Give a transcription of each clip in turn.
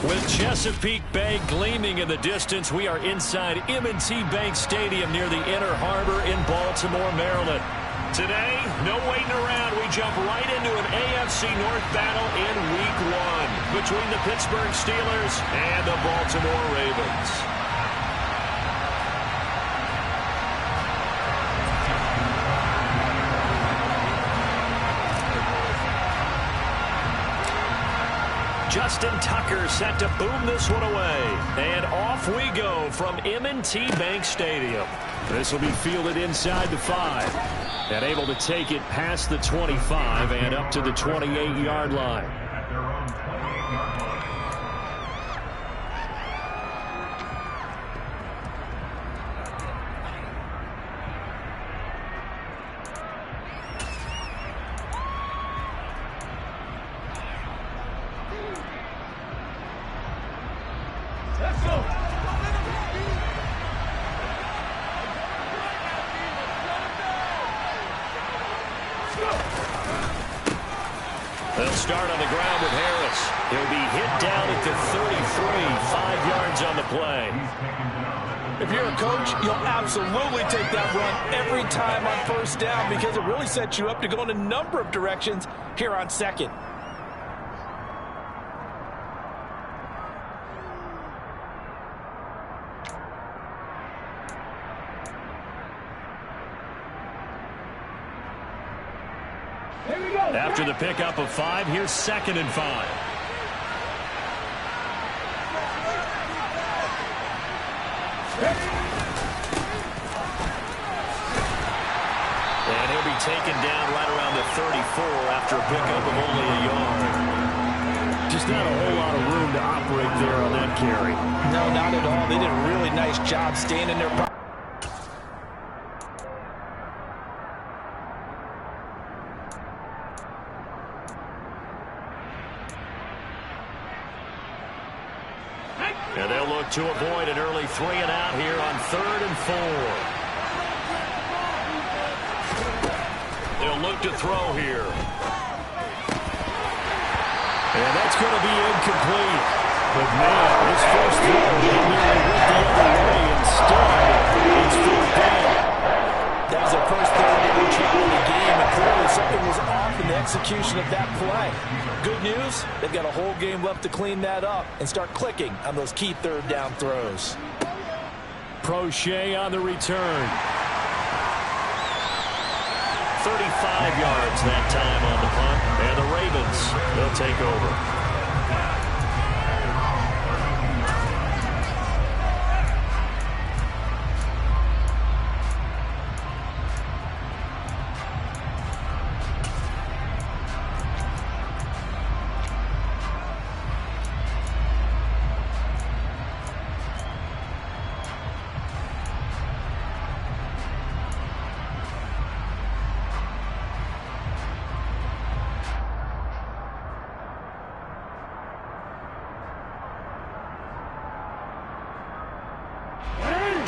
With Chesapeake Bay gleaming in the distance, we are inside M&T Bank Stadium near the Inner Harbor in Baltimore, Maryland. Today, no waiting around. We jump right into an AFC North battle in Week 1 between the Pittsburgh Steelers and the Baltimore Ravens. Justin Tucker set to boom this one away. And off we go from M&T Bank Stadium. This will be fielded inside the 5. And able to take it past the 25 and up to the 28-yard line. They'll start on the ground with Harris. He'll be hit down at the 33, 5 yards on the play. If you're a coach, you'll absolutely take that run every time on first down because it really sets you up to go in a number of directions here on second. After the pickup of 5, here's 2nd and 5. And he'll be taken down right around the 34 after a pickup of only a yard. Just not a whole lot of room to operate there on that carry. No, not at all. They did a really nice job staying in their pocket. And they'll look to avoid an early 3 and out here on 3rd and 4. They'll look to throw here. And that's going to be incomplete. But man, this first throw nearly went the other way. Instead, it's 4th down. That was their first third down try in the game, and clearly something was off in the execution of that play. Good news, they've got a whole game left to clean that up and start clicking on those key 3rd down throws. Prochet on the return. 35 yards that time on the punt, and the Ravens, they'll take over.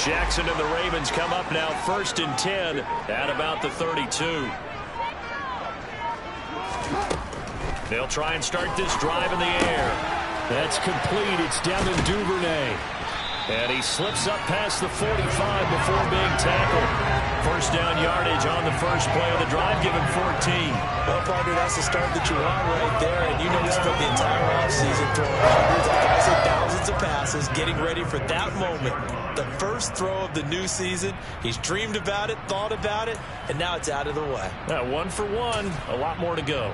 Jackson and the Ravens come up now 1st and 10 at about the 32. They'll try and start this drive in the air. That's complete. It's down to Duvernay. And he slips up past the 45 before being tackled. First down yardage on the first play of the drive, given 14. Well, partner, that's the start that you want right there. And you know he's spent the entire offseason throwing hundreds, I said thousands of passes, getting ready for that moment. The first throw of the new season. He's dreamed about it, thought about it, and now it's out of the way. Now, 1 for 1, a lot more to go.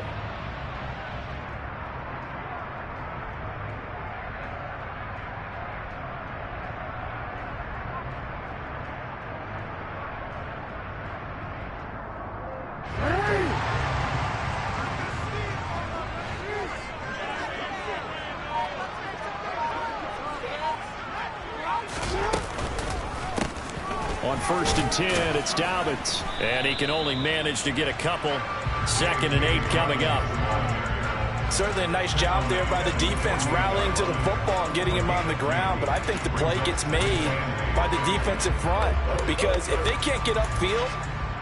On 1st and 10, it's Dobbins. And he can only manage to get a couple. 2nd and 8 coming up. Certainly a nice job there by the defense rallying to the football and getting him on the ground. But I think the play gets made by the defensive front. Because if they can't get upfield,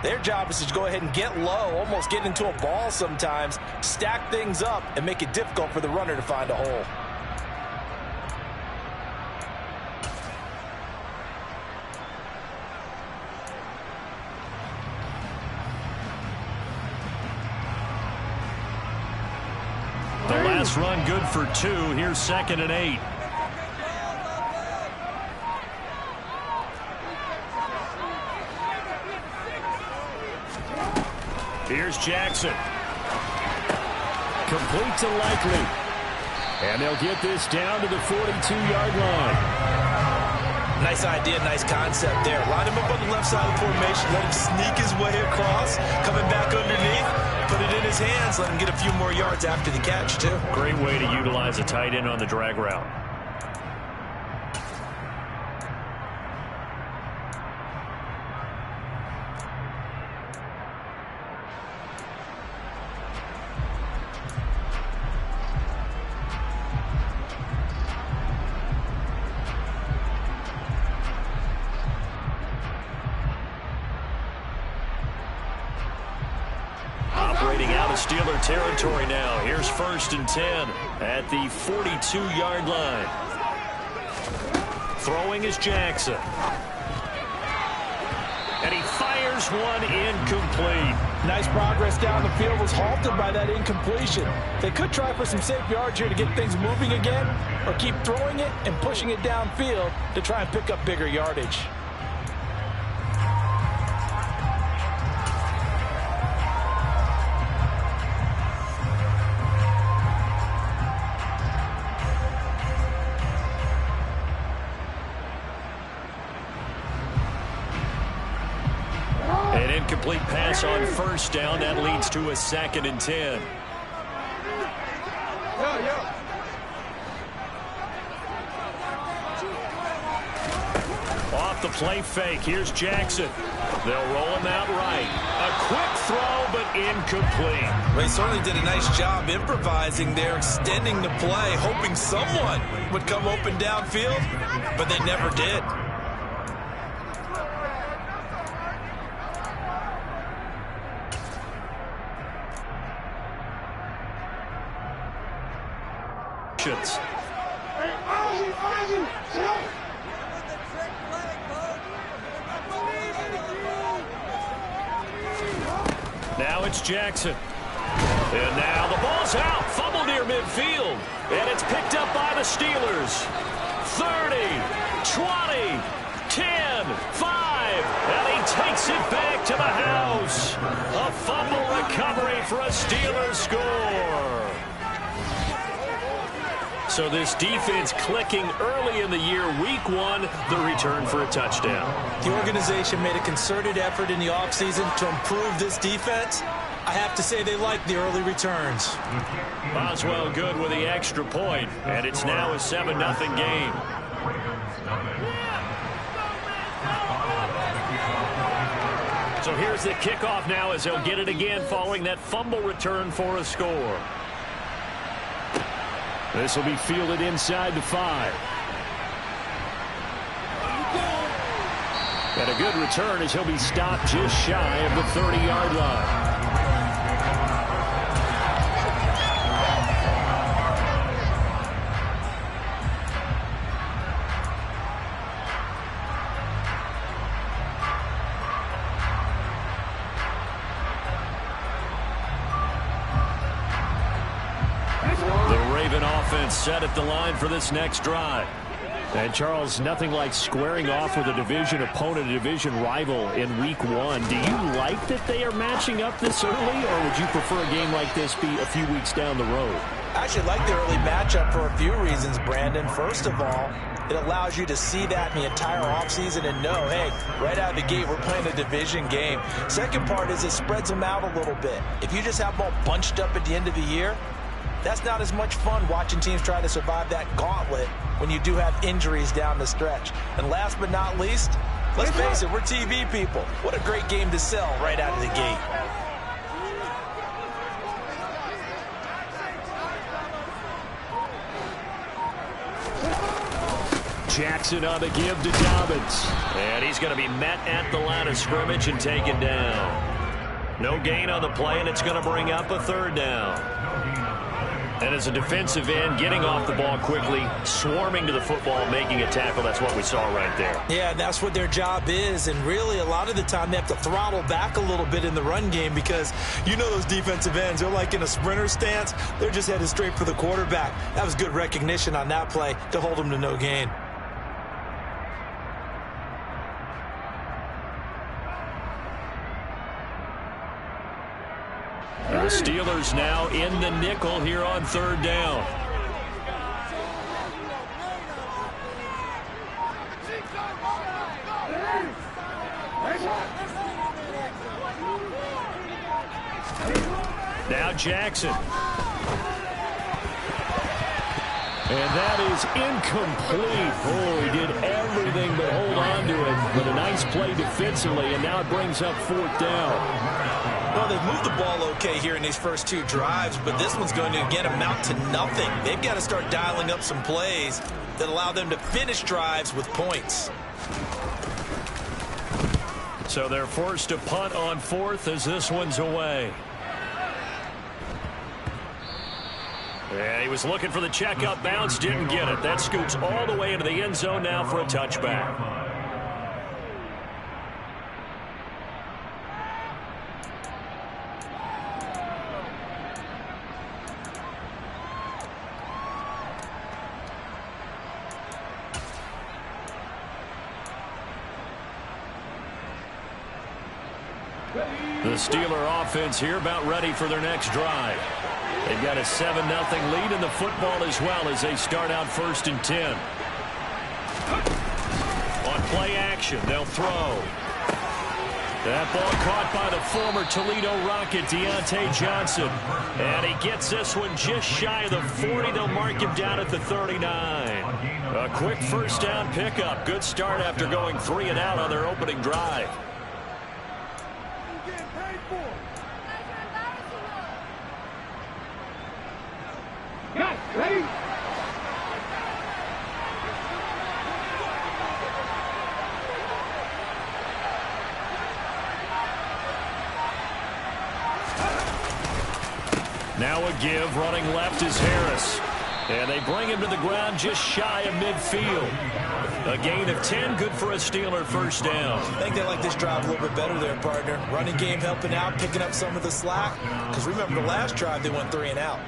their job is to go ahead and get low, almost get into a ball sometimes, stack things up, and make it difficult for the runner to find a hole. Pass run good for 2. Here's 2nd and 8. Here's Jackson. Complete to Likely. And they'll get this down to the 42-yard line. Nice idea, nice concept there. Line him up on the left side of the formation. Let him sneak his way across. Coming back underneath. Put it in his hands. Let him get a few more yards after the catch, too. Great way to utilize a tight end on the drag route. Operating out of Steeler territory now. Here's 1st and 10 at the 42-yard line. Throwing is Jackson. And he fires one incomplete. Nice progress down the field, was halted by that incompletion. They could try for some safe yards here to get things moving again, or keep throwing it and pushing it downfield to try and pick up bigger yardage. An incomplete pass on 1st down. That leads to a 2nd and 10. Off the play fake. Here's Jackson. They'll roll him out right. A quick throw, but incomplete. They certainly did a nice job improvising there, extending the play, hoping someone would come open downfield, but they never did. Now it's Jackson. And now the ball's out. Fumble near midfield. And it's picked up by the Steelers. 30, 20, 10, 5. And he takes it back to the house. A fumble recovery for a Steelers score. So this defense clicking early in the year. Week 1, the return for a touchdown. The organization made a concerted effort in the offseason to improve this defense. I have to say they like the early returns. Boswell good with the extra point, and it's now a 7-0 game. So here's the kickoff now as they'll get it again following that fumble return for a score. This will be fielded inside the 5. And a good return as he'll be stopped just shy of the 30-yard line. Set at the line for this next drive. And Charles, nothing like squaring off with a division opponent, a division rival in week 1. Do you like that they are matching up this early, or would you prefer a game like this be a few weeks down the road? I actually like the early matchup for a few reasons, Brandon. First of all, it allows you to see that in the entire offseason and know, hey, right out of the gate, we're playing a division game. Second part is it spreads them out a little bit. If you just have them all bunched up at the end of the year, that's not as much fun watching teams try to survive that gauntlet when you do have injuries down the stretch. And last but not least, let's face it, we're TV people. What a great game to sell right out of the gate. Jackson on the give to Dobbins. And he's going to be met at the line of scrimmage and taken down. No gain on the play, and it's going to bring up a 3rd down. And as a defensive end, getting off the ball quickly, swarming to the football, making a tackle, that's what we saw right there. Yeah, that's what their job is, and really a lot of the time they have to throttle back a little bit in the run game because you know those defensive ends, they're like in a sprinter stance. They're just headed straight for the quarterback. That was good recognition on that play to hold them to no gain. The Steelers now in the nickel here on 3rd down. Now Jackson. And that is incomplete. Oh, he did everything but hold on to it. But a nice play defensively, and now it brings up 4th down. Well, they've moved the ball okay here in these first 2 drives, but this one's going to, again, amount to nothing. They've got to start dialing up some plays that allow them to finish drives with points. So they're forced to punt on 4th as this one's away. Yeah, he was looking for the checkup bounce, didn't get it. That scoots all the way into the end zone now for a touchback. The Steeler offense here about ready for their next drive. They've got a 7-0 lead in the football as well as they start out 1st and 10. On play action, they'll throw. That ball caught by the former Toledo Rocket, Deontay Johnson. And he gets this one just shy of the 40. They'll mark him down at the 39. A quick 1st down pickup. Good start after going 3 and out on their opening drive. Ready? Now a give, running left is Harris. And they bring him to the ground just shy of midfield. A gain of 10, good for a Steeler 1st down. I think they like this drive a little bit better there, partner. Running game helping out, picking up some of the slack. Because remember the last drive, they went 3 and out.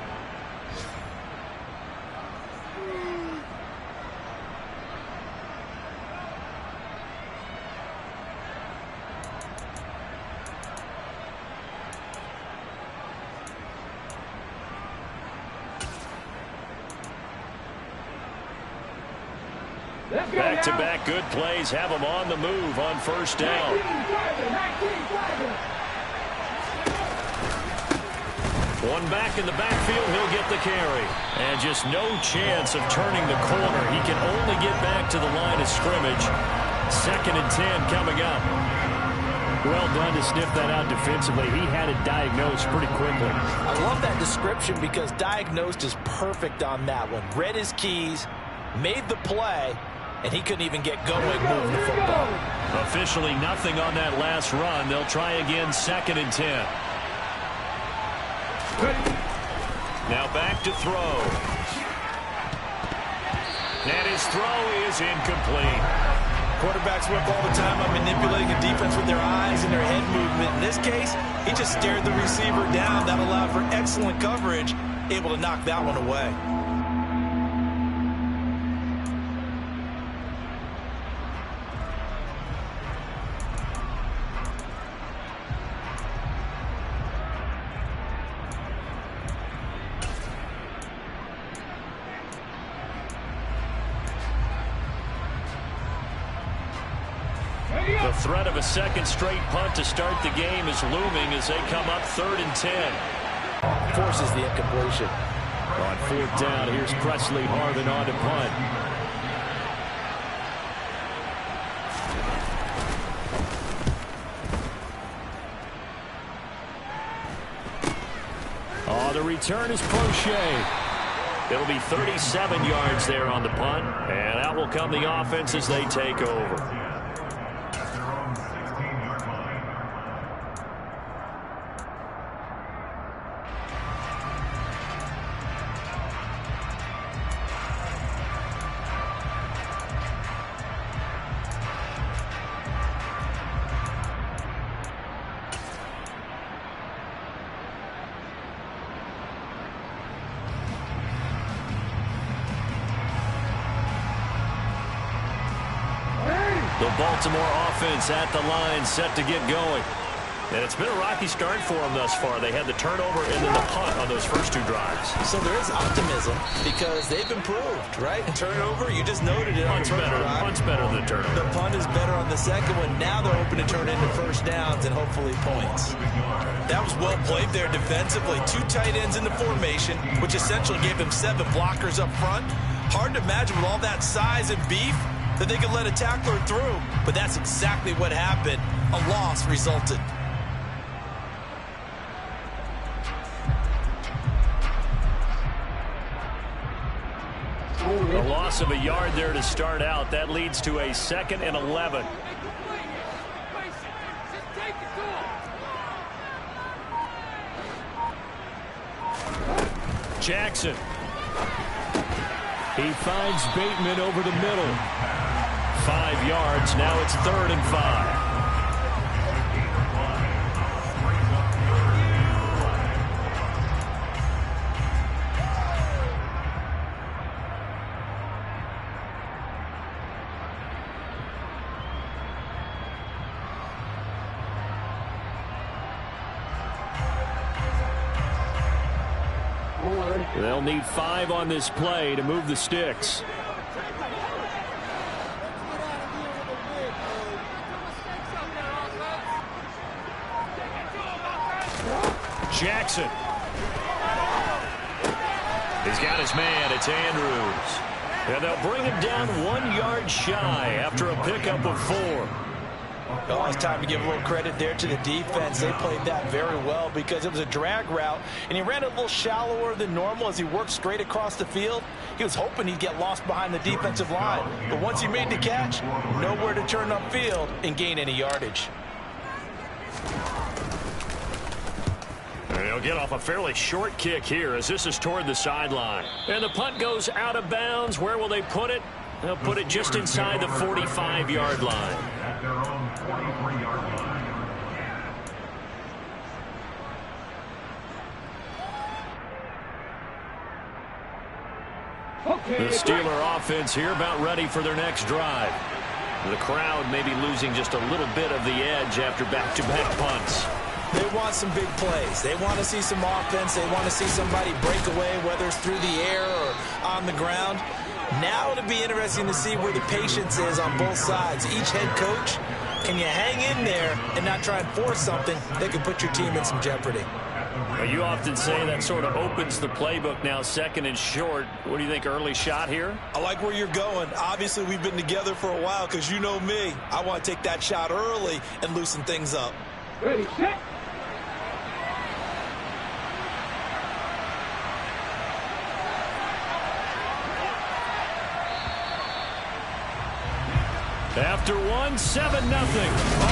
Back-to-back good plays have them on the move on 1st down. One back in the backfield, he'll get the carry. And just no chance of turning the corner. He can only get back to the line of scrimmage. 2nd and 10 coming up. Well done to sniff that out defensively. He had it diagnosed pretty quickly. I love that description because diagnosed is perfect on that one. Read his keys, made the play, and he couldn't even get going moving the football. Officially nothing on that last run. They'll try again 2nd and 10. Now back to throw. And his throw is incomplete. Quarterbacks work all the time on manipulating a defense with their eyes and their head movement. In this case, he just stared the receiver down. That allowed for excellent coverage, able to knock that one away. The threat of a 2nd straight punt to start the game is looming as they come up 3rd and 10. Forces the incompletion. On 4th down, here's Presley Harvin on to punt. Oh, the return is Prochet. It'll be 37 yards there on the punt, and out will come the offense as they take over. The Baltimore offense at the line, set to get going. And it's been a rocky start for them thus far. They had the turnover and then the punt on those first two drives. So there is optimism because they've improved, right? Turnover, you just noted it. Punt's better. Punt's better than turnover. The punt is better on the second one. Now they're hoping to turn into first downs and hopefully points. That was well played there defensively. Two tight ends in the formation, which essentially gave them 7 blockers up front. Hard to imagine with all that size and beef that they could let a tackler through. But that's exactly what happened. A loss resulted. A loss of a yard there to start out. That leads to a 2nd and 11. Jackson. He finds Bateman over the middle. 5 yards. Now it's 3rd and 5. They'll need 5 on this play to move the sticks. Jackson. He's got his man. It's Andrews. And they'll bring him down 1 yard shy after a pickup of 4. Oh, it's time to give a little credit there to the defense. They played that very well because it was a drag route, and he ran a little shallower than normal as he worked straight across the field. He was hoping he'd get lost behind the defensive line, but once he made the catch, nowhere to turn upfield and gain any yardage. They'll get off a fairly short kick here as this is toward the sideline. And the punt goes out of bounds. Where will they put it? They'll put it just inside the 45-yard line. At their own 43-yard line. The Steeler offense here about ready for their next drive. The crowd may be losing just a little bit of the edge after back-to-back punts. They want some big plays. They want to see some offense. They want to see somebody break away, whether it's through the air or on the ground. Now it'll be interesting to see where the patience is on both sides. Each head coach, can you hang in there and not try and force something that could put your team in some jeopardy? Well, you often say that sort of opens the playbook now, 2nd and short. What do you think, early shot here? I like where you're going. Obviously, we've been together for a while because you know me. I want to take that shot early and loosen things up. Ready, set. After 7-0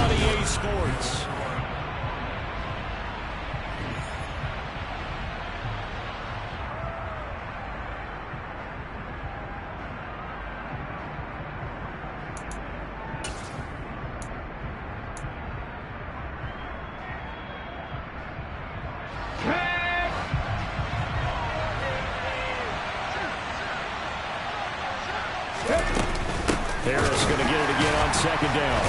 on EA Sports. Harris going to get it again on 2nd down.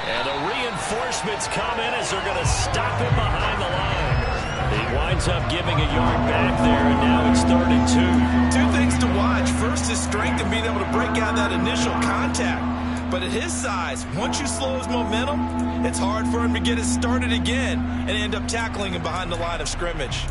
And the reinforcements come in as they're going to stop him behind the line. He winds up giving a yard back there, and now it's 3rd and 2. 2 things to watch. First, his strength and being able to break out that initial contact. But at his size, once you slow his momentum, it's hard for him to get it started again and end up tackling him behind the line of scrimmage.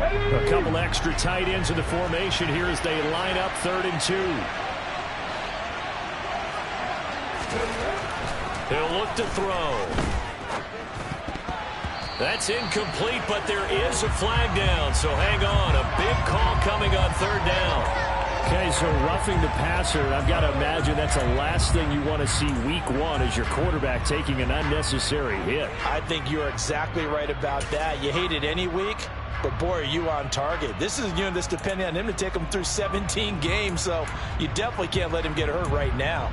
A couple extra tight ends in the formation here as they line up 3rd and 2. He'll look to throw. That's incomplete, but there is a flag down, so hang on. A big call coming on 3rd down. Okay, so roughing the passer, I've got to imagine that's the last thing you want to see week 1 as your quarterback taking an unnecessary hit. I think you're exactly right about that. You hate it any week, but boy, are you on target. This is a unit that's depending on him to take him through 17 games, so you definitely can't let him get hurt right now.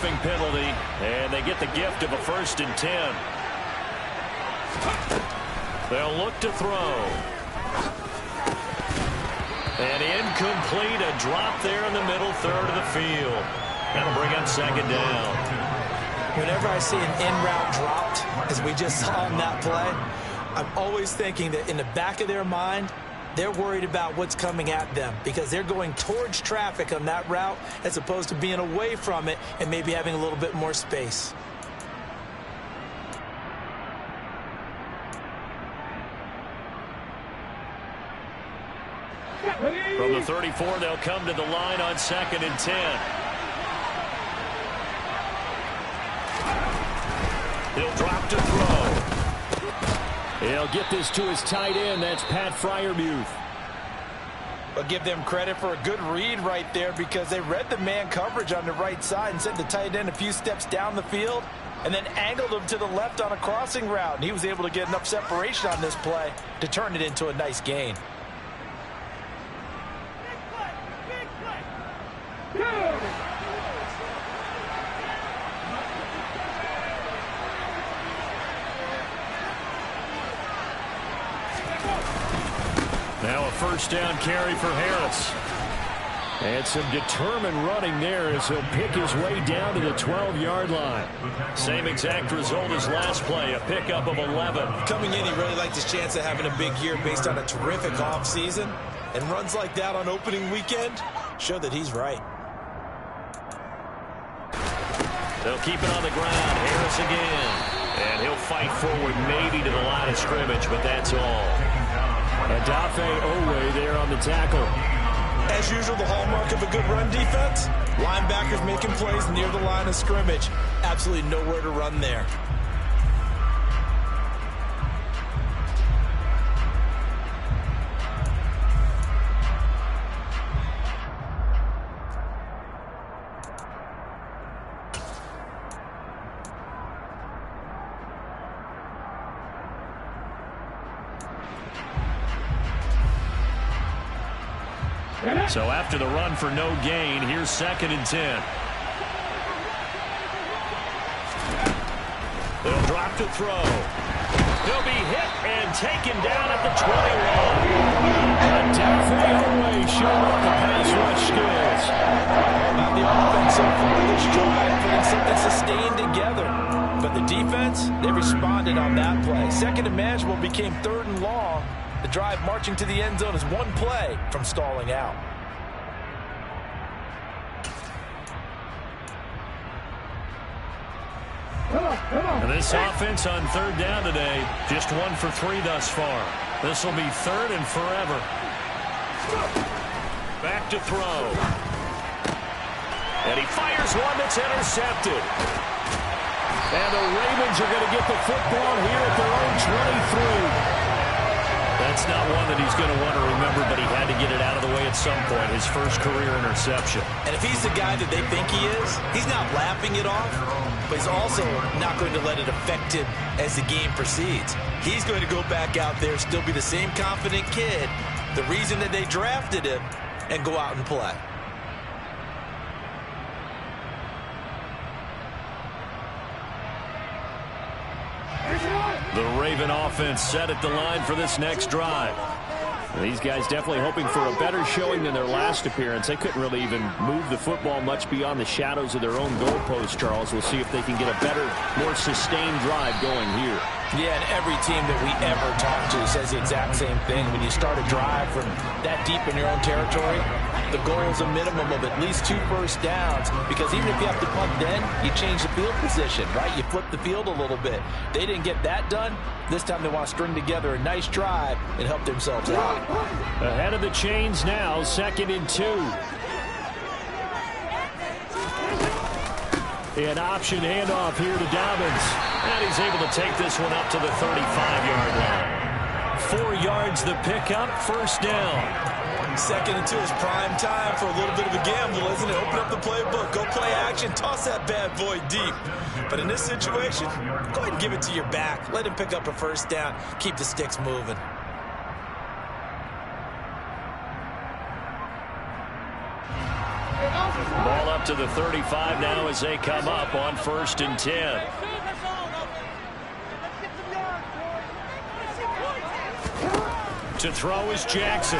roughing penalty, and they get the gift of a 1st and 10. They'll look to throw. And incomplete, a drop there in the middle third of the field. That'll bring up 2nd down. Whenever I see an in-route dropped, as we just saw on that play, I'm always thinking that in the back of their mind, they're worried about what's coming at them because they're going towards traffic on that route as opposed to being away from it and maybe having a little bit more space. From the 34, they'll come to the line on 2nd and 10. He'll drop to throw. He'll get this to his tight end. That's Pat Freiermuth. But give them credit for a good read right there because they read the man coverage on the right side and sent the tight end a few steps down the field and then angled him to the left on a crossing route. And he was able to get enough separation on this play to turn it into a nice gain. Now a 1st down carry for Harris. And some determined running there as he'll pick his way down to the 12-yard line. Same exact result as last play, a pickup of 11. Coming in, he really liked his chance of having a big year based on a terrific offseason. And runs like that on opening weekend show that he's right. They'll keep it on the ground. Harris again. And he'll fight forward maybe to the line of scrimmage, but that's all. Adafe Owe there on the tackle. As usual, the hallmark of a good run defense, linebackers making plays near the line of scrimmage. Absolutely nowhere to run there. So after the run for no gain, here's 2nd and 10. They'll drop to throw. He'll be hit and taken down at the 21. Adafe Owe showing up the pass rush skills. Not the offense so far this drive, putting something sustained together. But the defense, they responded on that play. 2nd and manageable became 3rd and long. The drive marching to the end zone is one play from stalling out. And this offense on 3rd down today, just 1 for 3 thus far. This will be 3rd and forever. Back to throw. And he fires one that's intercepted. And the Ravens are going to get the football here at their own 23. That's not one that he's going to want to remember, but he had to get it out of the way at some point, his first career interception. And if he's the guy that they think he is, he's not laughing it off, but he's also not going to let it affect him as the game proceeds. He's going to go back out there, still be the same confident kid, the reason that they drafted him, and go out and play. The Raven offense set at the line for this next drive. And these guys definitely hoping for a better showing than their last appearance. They couldn't really even move the football much beyond the shadows of their own goalpost, Charles. We'll see if they can get a better, more sustained drive going here. Yeah, and every team that we ever talk to says the exact same thing. When you start a drive from that deep in your own territory, the goal is a minimum of at least 2 first downs, because even if you have to punt then, you change the field position, right? You flip the field a little bit. They didn't get that done. This time they want to string together a nice drive and help themselves out. Ahead of the chains now, 2nd and 2. An option handoff here to Dobbins. And he's able to take this one up to the 35-yard line. 4 yards the pickup, 1st down. 2nd and 2 is prime time for a little bit of a gamble, isn't it? Open up the playbook, go play action, toss that bad boy deep. But in this situation, go ahead and give it to your back. Let him pick up a 1st down. Keep the sticks moving. Ball up to the 35 now as they come up on 1st and 10. To throw is Jackson.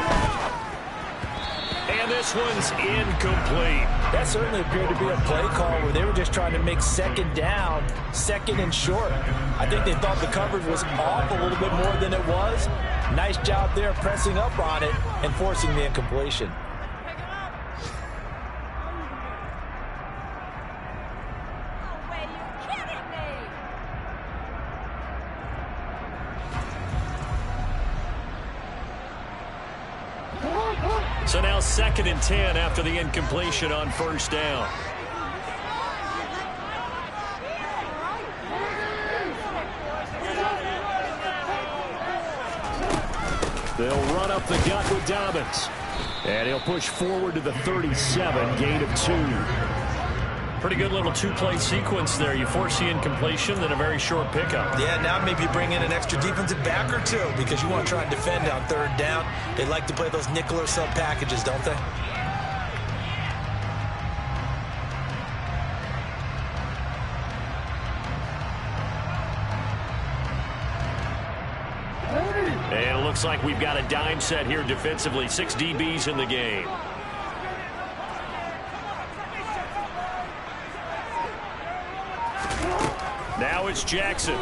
And this one's incomplete. That certainly appeared to be a play call where they were just trying to make second down, second and short. I think they thought the coverage was off a little bit more than it was. Nice job there pressing up on it and forcing the incompletion. So now 2nd and 10 after the incompletion on 1st down. They'll run up the gut with Dobbins. And he'll push forward to the 37, gain of 2. Pretty good little two-play sequence there. You force the incompletion, then a very short pickup. Yeah, now maybe you bring in an extra defensive back or two because you want to try and defend on 3rd down. They like to play those nickel or sub packages, don't they? And it looks like we've got a dime set here defensively. 6 DBs in the game. Now it's Jackson.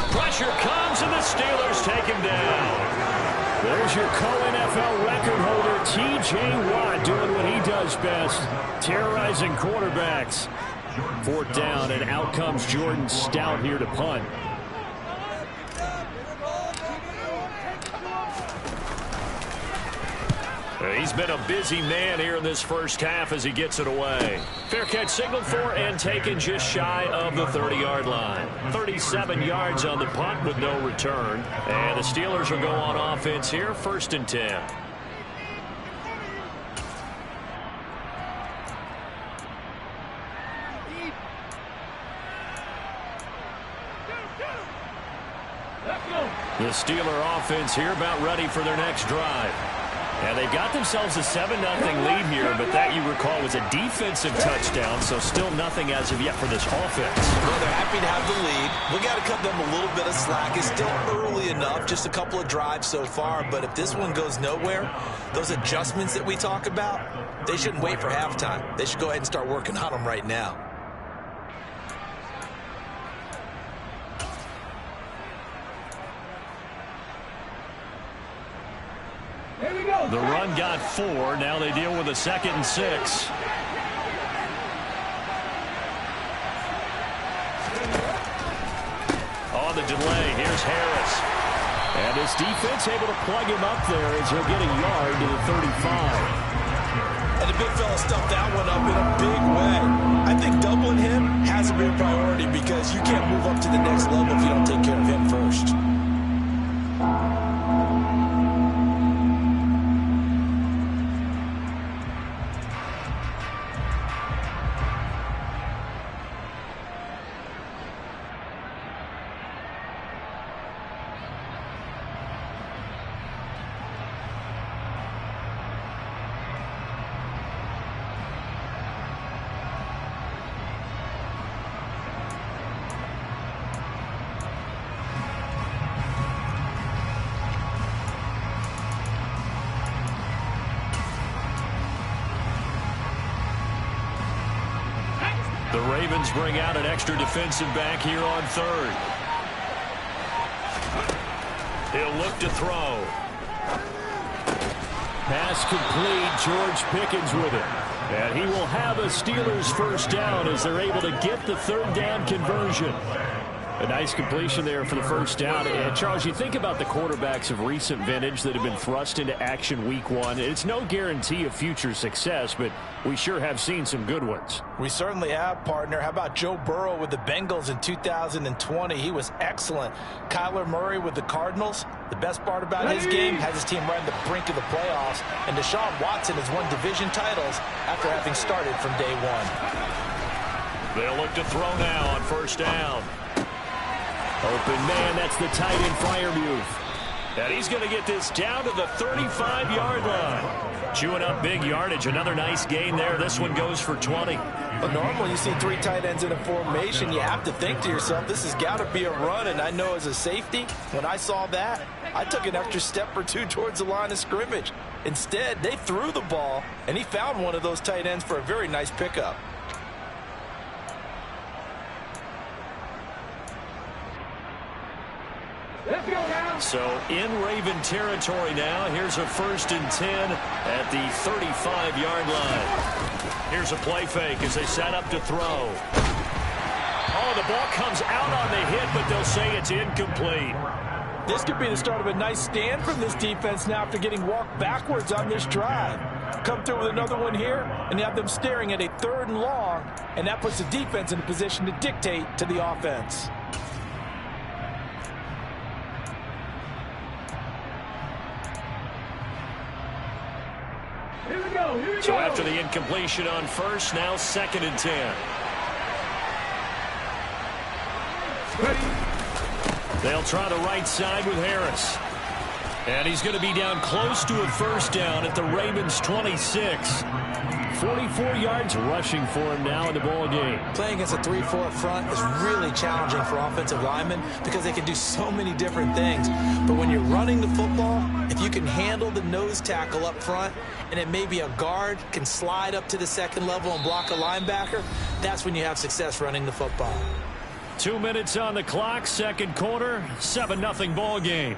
Pressure comes, and the Steelers take him down. There's your co-NFL record holder, T.J. Watt, doing what he does best, terrorizing quarterbacks. 4th down, and out comes Jordan Stout here to punt. He's been a busy man here in this first half as he gets it away. Fair catch signaled for and taken just shy of the 30-yard line. 37 yards on the punt with no return. And the Steelers will go on offense here, 1st and 10. The Steeler offense here about ready for their next drive. And they've got themselves a 7-0 lead here, but that, you recall, was a defensive touchdown, so still nothing as of yet for this offense. Well, they're happy to have the lead. We got to cut them a little bit of slack. It's still early enough, just a couple of drives so far, but if this one goes nowhere, those adjustments that we talk about, they shouldn't wait for halftime. They should go ahead and start working on them right now. The run got 4. Now they deal with a 2nd and 6. On the delay, here's Harris. And his defense able to plug him up there as he'll get a yard to the 35. And the big fella stuffed that one up in a big way. I think doubling him has to be a priority because you can't move up to the next level if you don't take care of him first. The Ravens bring out an extra defensive back here on 3rd. He'll look to throw. Pass complete. George Pickens with it. And he will have a Steelers 1st down as they're able to get the 3rd down conversion. A nice completion there for the 1st down. And, Charles, you think about the quarterbacks of recent vintage that have been thrust into action week 1. It's no guarantee of future success, but we sure have seen some good ones. We certainly have, partner. How about Joe Burrow with the Bengals in 2020? He was excellent. Kyler Murray with the Cardinals. The best part about his game has his team right on the brink of the playoffs. And Deshaun Watson has won division titles after having started from day 1. They'll look to throw now on 1st down. Open man, that's the tight end Freiermuth. And he's going to get this down to the 35-yard line. Chewing up big yardage. Another nice gain there. This one goes for 20. But normally you see 3 tight ends in a formation, you have to think to yourself, this has got to be a run. And I know as a safety, when I saw that, I took an extra step or two towards the line of scrimmage. Instead, they threw the ball, and he found one of those tight ends for a very nice pickup. So in Raven territory now. Here's a 1st and 10 at the 35-yard line. Here's a play fake as they set up to throw. Oh, the ball comes out on the hit, but they'll say it's incomplete. This could be the start of a nice stand from this defense now after getting walked backwards on this drive. Come through with another one here, and you have them staring at a 3rd and long, and that puts the defense in a position to dictate to the offense. So after the incompletion on 1st, now 2nd and 10. They'll try the right side with Harris. And he's going to be down close to a 1st down at the Ravens' 26. 44 yards rushing for him now in the ball game. Playing against a 3-4 front is really challenging for offensive linemen because they can do so many different things. But when you're running the football, if you can handle the nose tackle up front, and it may be a guard can slide up to the 2nd level and block a linebacker, that's when you have success running the football. 2 minutes on the clock, 2nd quarter, 7-0 ball game.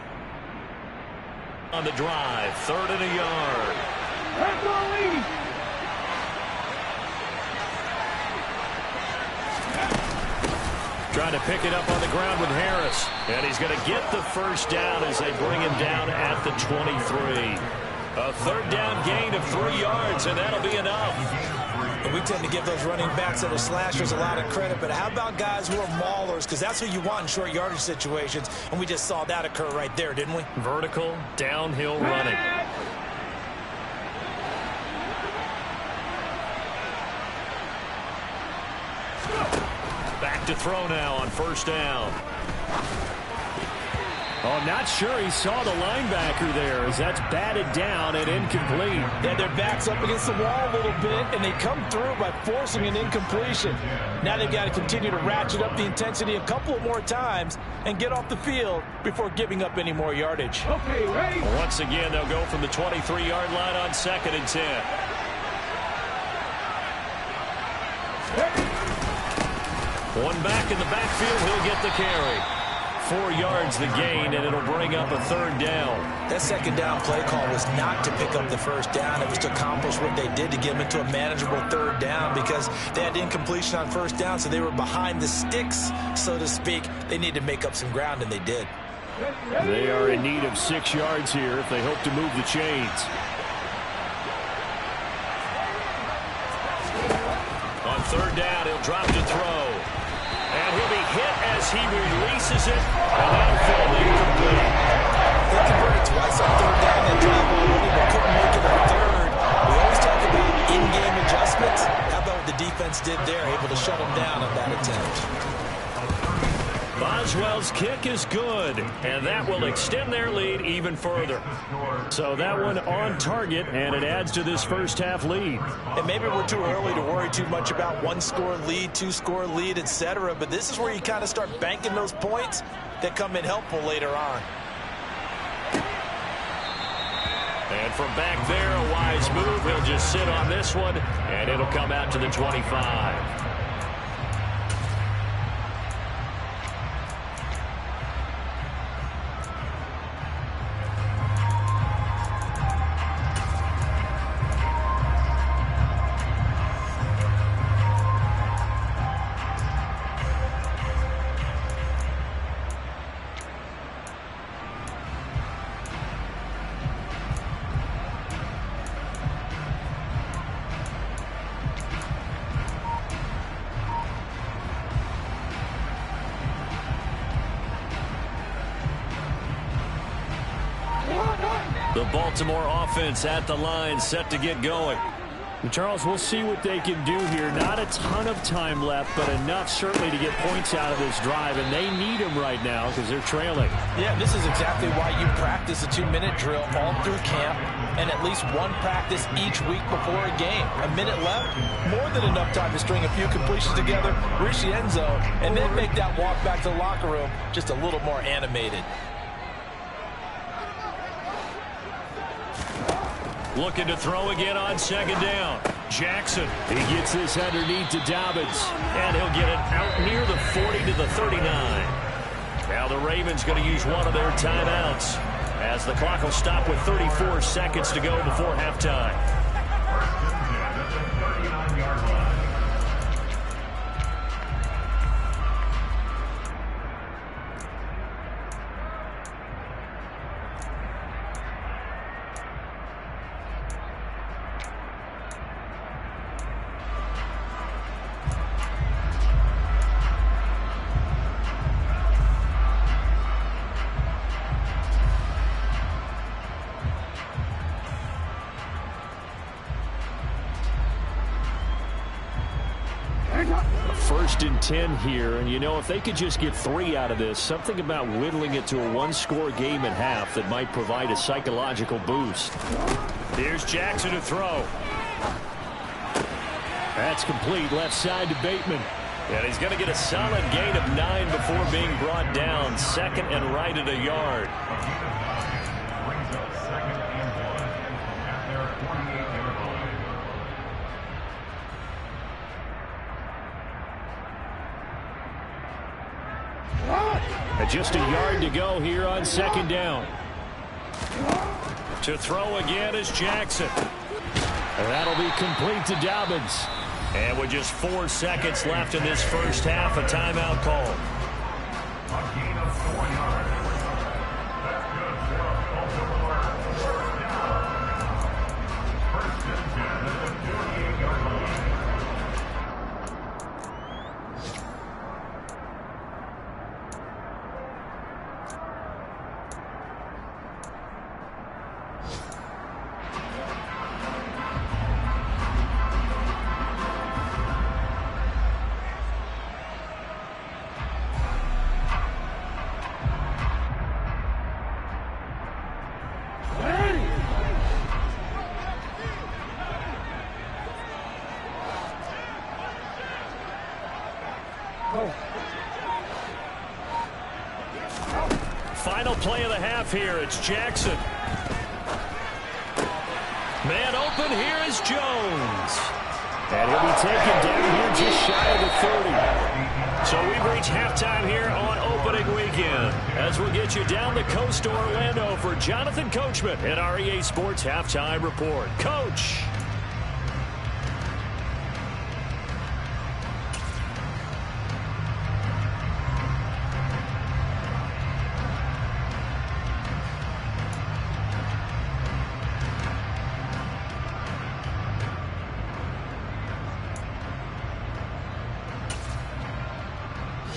On the drive, 3rd and a yard. Trying to pick it up on the ground with Harris. And he's going to get the 1st down as they bring him down at the 23. A 3rd down gain of 3 yards, and that'll be enough. And we tend to give those running backs that are slashers a lot of credit, but how about guys who are maulers? Because that's who you want in short yardage situations, and we just saw that occur right there, didn't we? Vertical, downhill running. Back to throw now on 1st down. Oh, not sure he saw the linebacker there as that's batted down and incomplete. Yeah, their back's up against the wall a little bit, and they come through by forcing an incompletion. Now they've got to continue to ratchet up the intensity a couple of more times and get off the field before giving up any more yardage. Okay, ready? Once again, they'll go from the 23-yard line on 2nd and 10. One back in the backfield, he'll get the carry. 4 yards the gain, and it'll bring up a 3rd down. That 2nd down play call was not to pick up the 1st down. It was to accomplish what they did to get them into a manageable 3rd down because they had incompletion on 1st down, so they were behind the sticks, so to speak. They needed to make up some ground, and they did. They are in need of 6 yards here if they hope to move the chains. On 3rd down, he'll drop to throw. And he'll be hit as he releases it, and that'll fall incomplete. They converted twice on 3rd down that drive already, but couldn't make it a 3rd. We always talk about in-game adjustments. How about what the defense did there, able to shut them down on that attempt. Boswell's kick is good, and that will extend their lead even further. So that one on target, and it adds to this 1st half lead. And maybe we're too early to worry too much about 1-score lead, 2-score lead, etc. But this is where you kind of start banking those points that come in helpful later on. And from back there, a wise move. He'll just sit on this one, and it'll come out to the 25. The Baltimore offense at the line, set to get going. Charles, we'll see what they can do here. Not a ton of time left, but enough certainly to get points out of this drive, and they need them right now because they're trailing. Yeah, this is exactly why you practice a 2-minute drill all through camp and at least one practice each week before a game. A minute left, more than enough time to string a few completions together, reach the end zone, and then make that walk back to the locker room just a little more animated. Looking to throw again on second down. Jackson, he gets this underneath to Dobbins, and he'll get it out near the 40 to the 39. Now the Ravens going to use one of their timeouts as the clock will stop with 34 seconds to go before halftime. First and 10 here, and you know, if they could just get 3 out of this, something about whittling it to a one-score game at half that might provide a psychological boost. Here's Jackson to throw. That's complete, left side to Bateman. And he's going to get a solid gain of 9 before being brought down. Second and right at a yard. Brings up second and 1 at their 48-yard line. Just a yard to go here on second down. To throw again is Jackson. And that'll be complete to Dobbins. And with just 4 seconds left in this first half, a timeout call. A gain of 4 yards. That's good for a first down. First and 10 at the 48-yard line. Final play of the half here. It's Jackson. Man open. Here is Jones. And he'll be taken down here just shy of the 30. So we've reached halftime here on opening weekend. As we'll get you down the coast to Orlando for Jonathan Coachman at our EA Sports Halftime Report. Coach.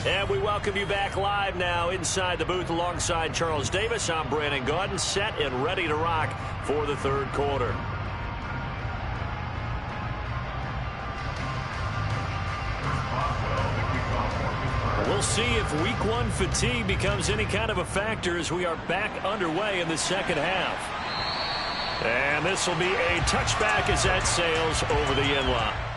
And we welcome you back live now inside the booth alongside Charles Davis. I'm Brandon Gaudin, set and ready to rock for the third quarter. We'll see if week 1 fatigue becomes any kind of a factor as we are back underway in the second half. And this will be a touchback as that sails over the end line.